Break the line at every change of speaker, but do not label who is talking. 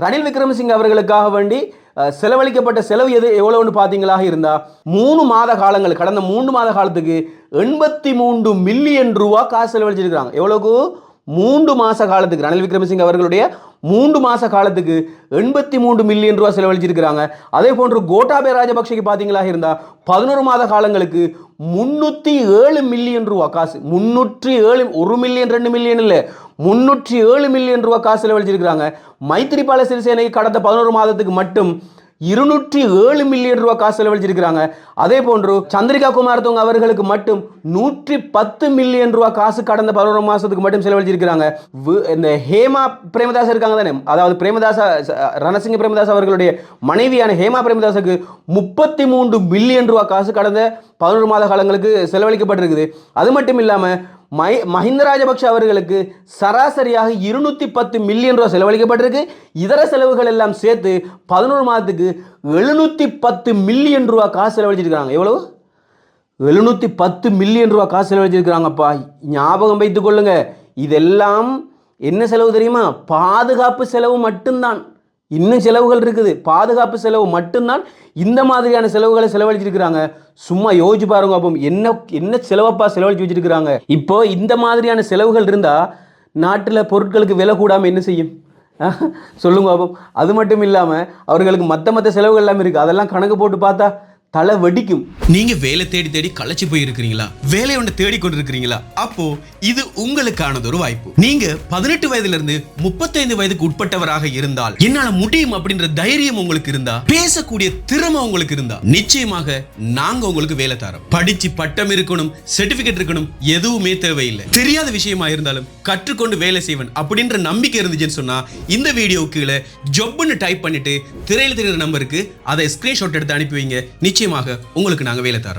ரணில் விக்ரமசிங்க அவர்களுக்காக வேண்டி செலவழிக்கப்பட்ட செலவு எவ்வளவுன்னு பார்த்தீங்களாக இருந்தா 3 மாத காலங்கள், கடந்த 3 மாத காலத்துக்கு 83 மில்லியன் ரூபா காசு செலவழிச்சிருக்காங்க. எவ்வளவுக்கு? 3 மாச காலத்துக்கு. ரணில் விக்ரமசிங்க அவர்களுடைய 3 மாச காலத்துக்கு 83 மில்லியன் ரூபா செலவழிச்சிருக்கிறாங்க. அதே போன்று கோட்டாபய ராஜபக்ஷக்கு பார்த்தீங்களா இருந்தா 11 மாத காலங்களுக்கு 307 மில்லியன் ரூபா காசு, 307, 1 மில்லியன் 2 மில்லியன் இல்லை, 307 மில்லியன் ரூபா காசு செலவழிச்சிருக்கிறாங்க. மைத்திரிபால சிறிசேனைக்கு கடந்த 11 மாதத்துக்கு மட்டும் 207 மில்லியன் ரூபா காசு செலவழிச்சிருக்கிறாங்க. அதே போன்று சந்திரிகா குமாரதுங்க அவர்களுக்கு மட்டும் 110 மில்லியன் ரூபா காசு கடந்த 11 மாசத்துக்கு மட்டும் செலவழிச்சிருக்கிறாங்க. இந்த ஹேமா பிரேமதாஸ் இருக்காங்க தானே, அதாவது பிரேமதாச ரணசிங்க பிரேமதாஸ் அவர்களுடைய மனைவியான ஹேமா பிரேமதாஸுக்கு 33 மில்லியன் ரூபா காசு கடந்த 11 மாத காலங்களுக்கு செலவழிக்கப்பட்டிருக்குது. அது மட்டும் இல்லாம மஹிந்த ராஜபக்ஷ அவர்களுக்கு சராசரியாக 210 மில்லியன் ரூபா செலவழிக்கப்பட்டிருக்கு. இதர செலவுகள் எல்லாம் சேர்த்து 11 மாதத்துக்கு 710 மில்லியன் ரூபா காசு செலவழிச்சிருக்காங்க. எவ்வளவு? 710 மில்லியன் ரூபா காசு செலவழிச்சிருக்கிறாங்கப்பா. ஞாபகம் வைத்துக் கொள்ளுங்க. இதெல்லாம் என்ன செலவு தெரியுமா? பாதுகாப்பு செலவு மட்டும்தான். இன்னும் செலவுகள் இருக்குது. பாதுகாப்பு செலவு மட்டும்தான் இந்த மாதிரியான செலவுகளை செலவழிச்சிருக்கிறாங்க. சும்மா யோசிச்சு பாருங்க. அப்போ என்ன செலவப்பா செலவழிச்சு வச்சிருக்கிறாங்க. இப்போ இந்த மாதிரியான செலவுகள் இருந்தா நாட்டில் பொருட்களுக்கு விலை கூடாமல் என்ன செய்யும் சொல்லுங்க அப்போ. அது மட்டும் இல்லாமல் அவர்களுக்கு மற்ற செலவுகள் எல்லாம் இருக்குது. அதெல்லாம் கணக்கு போட்டு பார்த்தா தலை வெடிக்கும்.
நீங்க வேலை தேடி தேடி களைச்சு போய் இருக்கிறீங்களா? வேலை ஒன்று தேடி கொண்டு இருக்கிறீங்களா? அப்போ இது உங்களுக்கானது ஒரு வாய்ப்பு. நீங்க 18 வயதுல இருந்து 35 வயதுக்கு உட்பட்டவராக இருந்தால், என்னால முடியும் அப்படின்ற தைரியம் உங்களுக்கு இருந்தா, பேசக்கூடிய திறமை உங்களுக்கு இருந்தா, நிச்சயமாக நாங்க உங்களுக்கு வேலை தரோம். படிச்சு பட்டம் இருக்கணும், சர்டிபிகேட் இருக்கணும், எதுவுமே தேவையில்லை. தெரியாத விஷயமா இருந்தாலும் கற்றுக்கொண்டு வேலை செய்வேன் அப்படின்ற நம்பிக்கை இருந்துச்சுன்னு சொன்னா இந்த வீடியோவுக்கு கீழே ஜொப்னு டைப் பண்ணிட்டு திரையில் தெரிகிற நம்பருக்கு அதை ஸ்கிரீன்ஷாட் எடுத்து அனுப்பி வைங்க. நிச்சயமாக உங்களுக்கு நாங்க வேலை தரோம்.